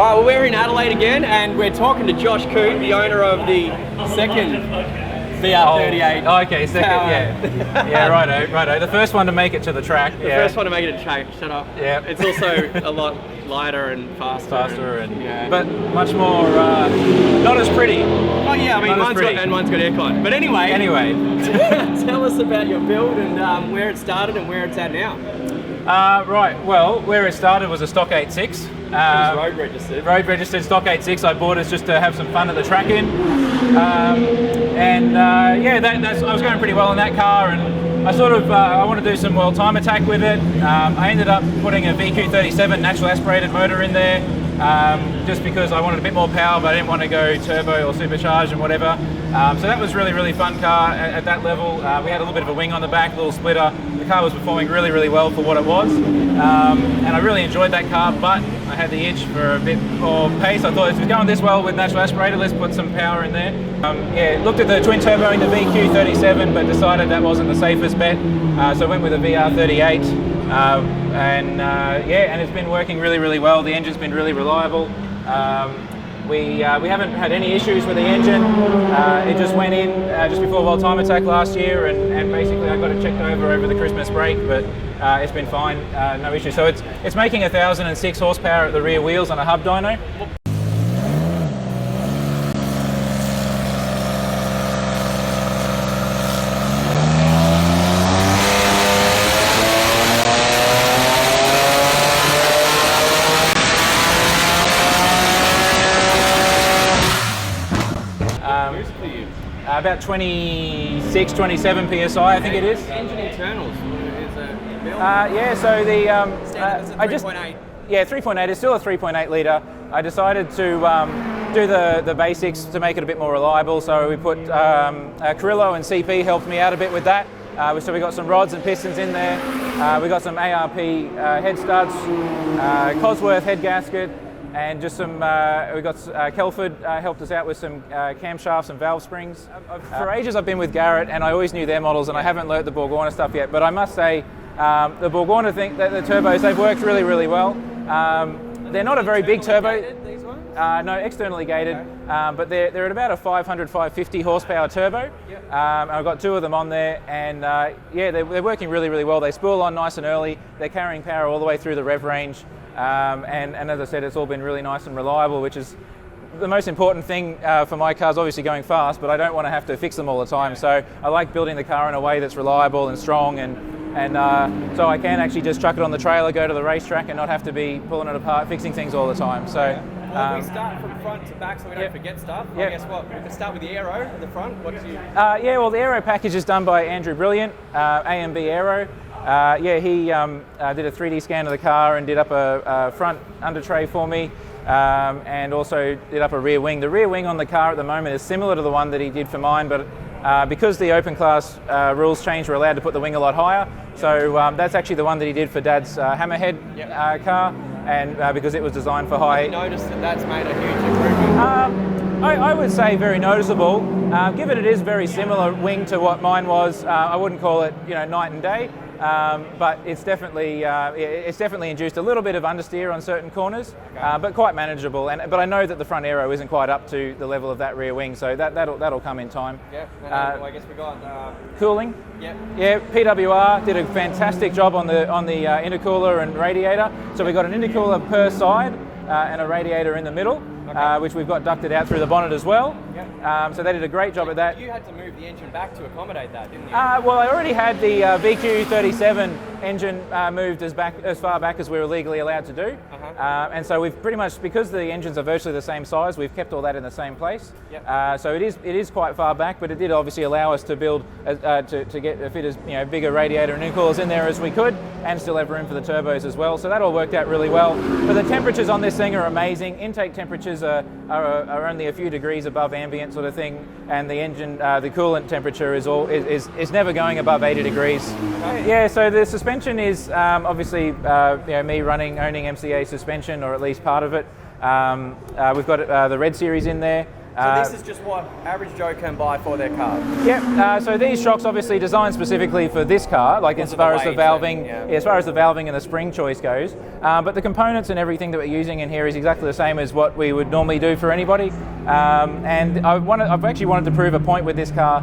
Alright, well we're in Adelaide again and we're talking to Josh Coote, the owner of the second VR38. Oh, okay, second, yeah. Yeah, righto. The first one to make it to the track. The first one to make it to the track, shut up. Yeah. It's also a lot lighter and faster. But much more, not as pretty. Oh yeah, I mean mine's got aircon. But anyway, tell us about your build and where it started and where it's at now. Right, well, where it started was a stock 86. It was road registered. Road registered stock 86. I bought it just to have some fun at the track in. I was going pretty well in that car, and I want to do some world time attack with it. I ended up putting a VQ37 natural aspirated motor in there, just because I wanted a bit more power, but I didn't want to go turbo or supercharged and whatever. So that was really fun car at that level. We had a little bit of a wing on the back, a little splitter. The car was performing really well for what it was, and I really enjoyed that car, but I had the itch for a bit more pace. I thought if it was going this well with natural aspirated, let's put some power in there. Looked at the twin turbo in the VQ37, but decided that wasn't the safest bet, so I went with a VR38. And it's been working really well. The engine's been really reliable. We haven't had any issues with the engine. It just went in just before World Time Attack last year, and basically I got it checked over the Christmas break, but it's been fine, no issue. So it's making 1,006 horsepower at the rear wheels on a hub dyno. About 26, 27 PSI, I think it is. Engine internals is a build? So the... Standard 3.8. Yeah, 3.8. It's still a 3.8 litre. I decided to do the basics to make it a bit more reliable. So we put Carrillo and CP helped me out a bit with that. So we got some rods and pistons in there. We got some ARP head studs, Cosworth head gasket, and just some, we got Kelford helped us out with some camshafts and valve springs. For ages I've been with Garrett and I always knew their models, and I haven't learnt the Borgwarner stuff yet, but I must say the Borgwarner thing, the turbos, they've worked really well. They're not a very big turbo. These ones? No, externally gated, but they're at about a 500, 550 horsepower turbo. Yep. I've got two of them on there, and they're working really well. They spool on nice and early. They're carrying power all the way through the rev range. And as I said, it's all been really nice and reliable, which is the most important thing for my cars. Obviously going fast, but I don't want to have to fix them all the time. So I like building the car in a way that's reliable and strong, and so I can actually just chuck it on the trailer, go to the racetrack, and not have to be pulling it apart, fixing things all the time. So. Well, we start from front to back so we don't forget stuff. I guess what? We can start with the Aero at the front. What do you... Well, the Aero Package is done by Andrew Brilliant, AMB Aero. He did a 3D scan of the car and did up a front under tray for me, and also did up a rear wing. The rear wing on the car at the moment is similar to the one that he did for mine, but because the open class rules changed, we're allowed to put the wing a lot higher. So that's actually the one that he did for Dad's Hammerhead car, and because it was designed for high. Have you noticed that that's made a huge improvement? I would say very noticeable. Given it is very similar wing to what mine was, I wouldn't call it night and day. But it's definitely induced a little bit of understeer on certain corners, but quite manageable. But I know that the front aero isn't quite up to the level of that rear wing, so that'll come in time. Yeah. I guess we got cooling. Yeah. Yeah. PWR did a fantastic job on the intercooler and radiator. So we got an intercooler per side and a radiator in the middle. Which we've got ducted out through the bonnet as well. Yep. So they did a great job at that. You had to move the engine back to accommodate that, didn't you? Well, I already had the VQ37 engine moved as far back as we were legally allowed to do. And so we've pretty much, because the engines are virtually the same size, we've kept all that in the same place. Yep. So it is quite far back, but it did obviously allow us to build to fit as bigger radiator and intercoolers in there as we could, and still have room for the turbos as well. So that all worked out really well. But the temperatures on this thing are amazing. Intake temperatures are only a few degrees above ambient sort of thing, and the engine, the coolant temperature is never going above 80 degrees. Okay. Yeah, so the suspension is obviously me owning MCA Suspension, or at least part of it. We've got the Red Series in there. So this is just what average Joe can buy for their car? Yep, so these shocks obviously designed specifically for this car, like as far as the valving, as far as the valving and the spring choice goes. But the components and everything that we're using in here is exactly the same as what we would normally do for anybody. And I've actually wanted to prove a point with this car.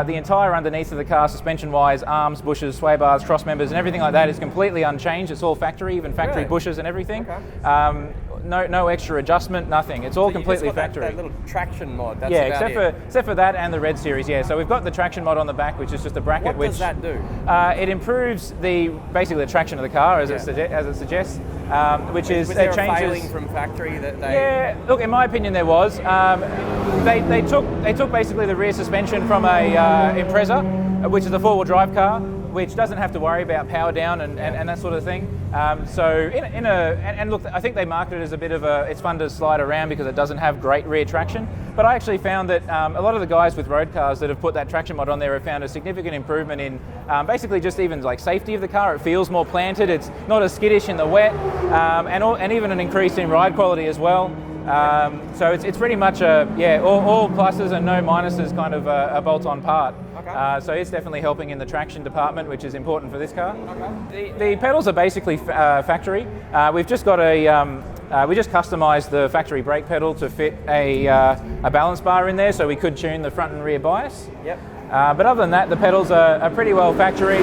The entire underneath of the car, suspension-wise, arms, bushes, sway bars, cross members, and everything like that is completely unchanged. It's all factory, even factory bushes and everything. Okay. No extra adjustment, nothing. It's all completely factory. That little traction mod. That's except for that and the Red Series. Yeah, so we've got the traction mod on the back, which is just a bracket. What does that do? It improves basically the traction of the car as it suggests, which is was there a failing from factory that they? Yeah, look, in my opinion, there was. They took basically the rear suspension from a Impreza, which is a four-wheel drive car, which doesn't have to worry about power down and that sort of thing. And look, I think they market it as a bit of it's fun to slide around because it doesn't have great rear traction. But I actually found that a lot of the guys with road cars that have put that traction mod on there have found a significant improvement in basically just even like safety of the car. It feels more planted. It's not as skittish in the wet, and even an increase in ride quality as well. So it's pretty much all pluses and no minuses kind of a bolt-on part. Okay. So it's definitely helping in the traction department, which is important for this car. Okay. The pedals are basically factory. We've just got we just customised the factory brake pedal to fit a balance bar in there, so we could tune the front and rear bias. Yep. But other than that, the pedals are pretty well factory.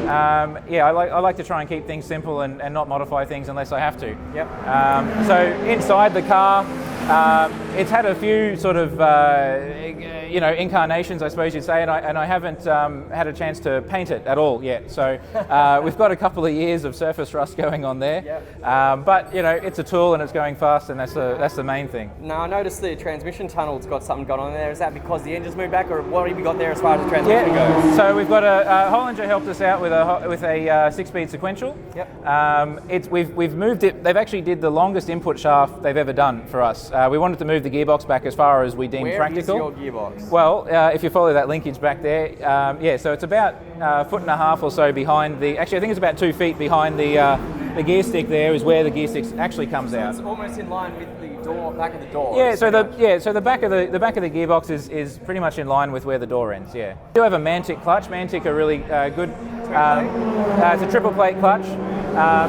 I like to try and keep things simple and not modify things unless I have to. Yep. So inside the car, it's had a few sort of incarnations, I suppose you'd say, and I haven't had a chance to paint it at all yet. So we've got a couple of years of surface rust going on there. Yep. But it's a tool and it's going fast, and that's the main thing. Now I noticed the transmission tunnel's got something going on there. Is that because the engine's moved back, or what have you got there as far as the transmission goes? So we've got Hollinger helped us out with a 6-speed sequential. Yep. We've moved it. They've actually did the longest input shaft they've ever done for us. We wanted to move the gearbox back as far as we deemed practical. Where is your gearbox? Well, if you follow that linkage back there, so it's about a foot and a half or so behind the. Actually, I think it's about 2 feet behind the gear stick. There is where the gear stick actually comes out. It's almost in line with the back of the door. Yeah. So the back of the gearbox is pretty much in line with where the door ends. Yeah. We do have a Mantic clutch. Mantic are really good. It's a triple plate clutch.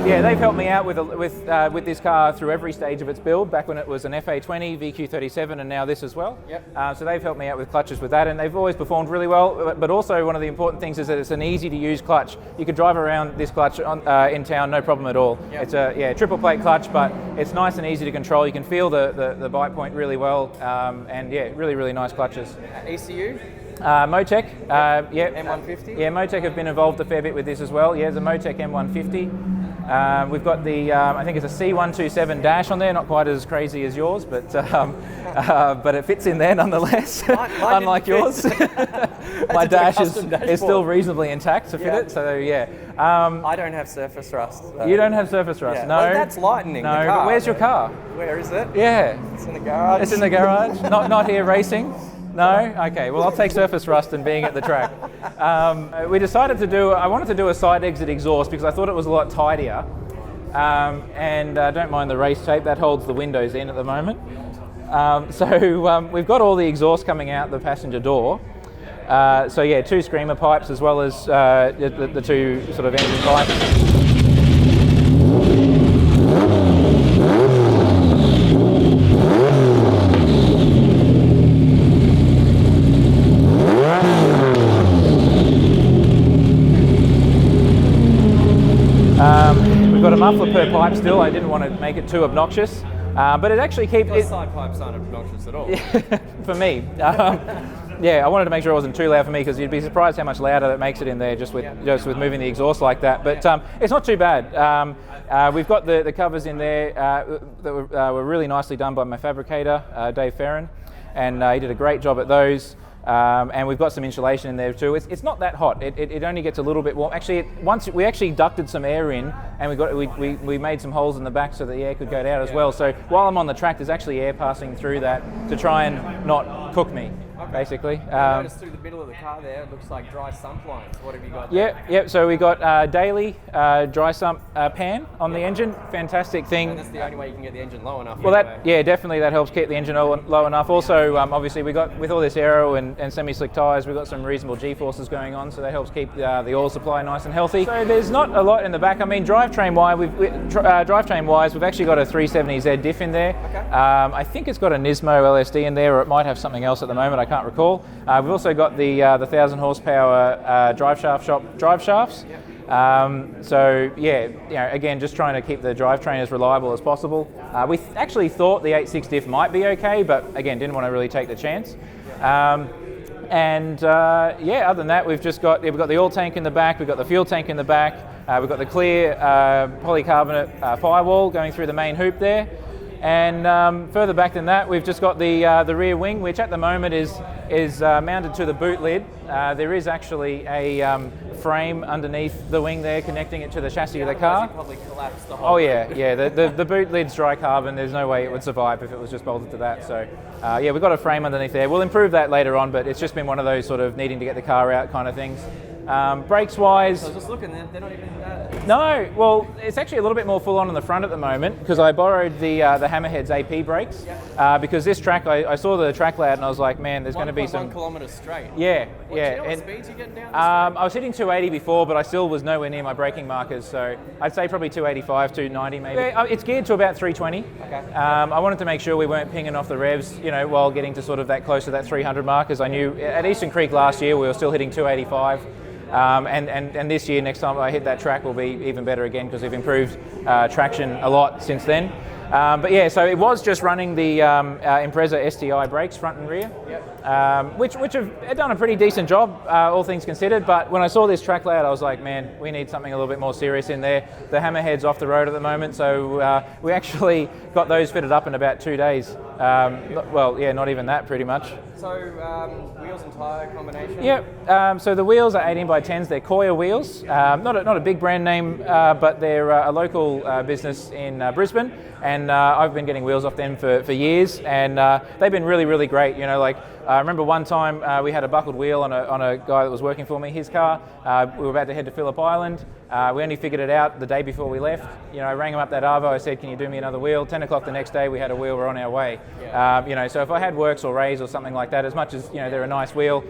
They've helped me out with this car through every stage of its build, back when it was an FA20, VQ37, and now this as well. Yep. So they've helped me out with clutches with that, and they've always performed really well. But also one of the important things is that it's an easy to use clutch. You could drive around this clutch in town, no problem at all. Yep. It's a triple plate clutch, but it's nice and easy to control. You can feel the bite point really well, and really, really nice clutches. ECU? Motec, M150? Motec have been involved a fair bit with this as well. Yeah, the Motec M150. We've got the, I think it's a C127 dash on there, not quite as crazy as yours, but it fits in there nonetheless, unlike yours. My dash is still reasonably intact to fit it, so yeah. I don't have surface rust. You don't have surface rust, no. Well, that's lightning. No, but where's your car? Where is it? Yeah. It's in the garage. It's in the garage, not here racing? No? Okay, well I'll take surface rust and being at the track. We decided I wanted to do a side exit exhaust because I thought it was a lot tidier. And don't mind the race tape, that holds the windows in at the moment. We've got all the exhaust coming out the passenger door. 2 screamer pipes as well as the 2 sort of engine pipes. We've got a muffler per pipe still. I didn't want to make it too obnoxious, but it actually keeps. Those side pipes aren't obnoxious at all. For me. I wanted to make sure it wasn't too loud for me because you'd be surprised how much louder that makes it in there just with moving the exhaust like that. But it's not too bad. We've got the covers in there that were really nicely done by my fabricator, Dave Ferrin, and he did a great job at those. And we've got some insulation in there too. It's not that hot. It only gets a little bit warm. Actually, once we actually ducted some air in, and we made some holes in the back so that the air could go out as well. So while I'm on the track, there's actually air passing through that to try and not cook me. basically. I noticed through the middle of the car there, it looks like dry sump lines. What have you got there? Yep. So we got daily dry sump pan on the engine. Fantastic thing. And that's the only way you can get the engine low enough. Well, anyway. definitely that helps keep the engine low enough. Also, obviously, we got with all this aero and semi-slick tyres, we've got some reasonable G-forces going on, so that helps keep the oil supply nice and healthy. So there's not a lot in the back. I mean, drivetrain-wise, we've actually got a 370Z diff in there. Okay. I think it's got a Nismo LSD in there, or it might have something else at the moment. I can't recall. We've also got the 1,000 horsepower drive shafts. Yep. So yeah, again, just trying to keep the drivetrain as reliable as possible. We actually thought the 86 diff might be okay, but again, didn't want to really take the chance. Other than that, we've got the oil tank in the back, we've got the fuel tank in the back, we've got the clear polycarbonate firewall going through the main hoop there. And further back than that, we've just got the rear wing, which at the moment is mounted to the boot lid. There is actually a frame underneath the wing there, connecting it to the chassis of the car. Probably collapse the whole The boot lid's dry carbon. There's no way it would survive if it was just bolted to that. So we've got a frame underneath there. We'll improve that later on, but it's just been one of those sort of needing to get the car out kind of things. Brakes wise, I was just looking, they're not even no, well, it's actually a little bit more full on the front at the moment, because I borrowed the Hammerhead's AP brakes, because this track, I saw the track layout and I was like, man, there's going to be some 1 kilometre straight. Yeah. Do you know what speeds you're getting down the I was hitting 280 before, but I still was nowhere near my braking markers, so I'd say probably 285, 290 maybe. It's geared to about 320. Okay. I wanted to make sure we weren't pinging off the revs, while getting to sort of that close to that 300 mark, as I knew at Eastern Creek last year we were still hitting 285. And this year, next time I hit that track, will be even better again, because we've improved traction a lot since then. So it was just running the Impreza STI brakes, front and rear, which have done a pretty decent job, all things considered. But when I saw this track layout, I was like, man, we need something a little bit more serious in there. The Hammerhead's off the road at the moment, so we actually got those fitted up in about 2 days. Not even that, pretty much. So wheels and tyre combination? Yep. So the wheels are 18 by 10s. They're Coil wheels. Not a big brand name, but they're a local business in Brisbane, and I've been getting wheels off them for years, and they've been really, really great. I remember one time we had a buckled wheel on a guy that was working for me, his car. We were about to head to Phillip Island. We only figured it out the day before we left. I rang him up that Arvo. I said, can you do me another wheel? 10 o'clock the next day, we had a wheel. We're on our way. So if I had Works or Rays or something like that, as much as they're a nice wheel,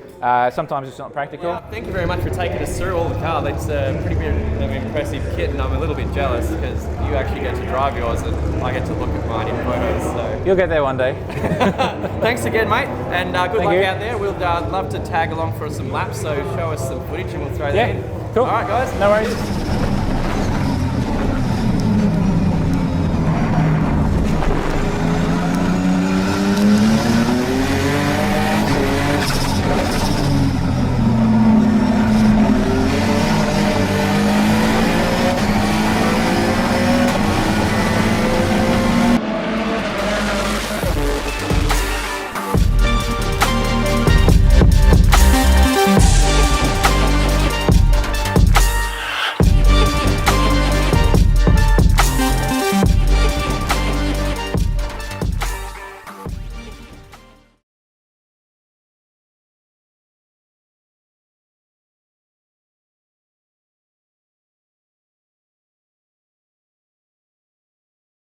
sometimes it's not practical. Yeah, thank you very much for taking us through all the car. That's a pretty impressive kit, and I'm a little bit jealous because you actually get to drive yours and I get to look at mine in photos. So you'll get there one day. Thanks again, mate, and good luck you. out there. We'll love to tag along for some laps, so show us some footage and we'll throw that in. Cool. All right, guys. No worries.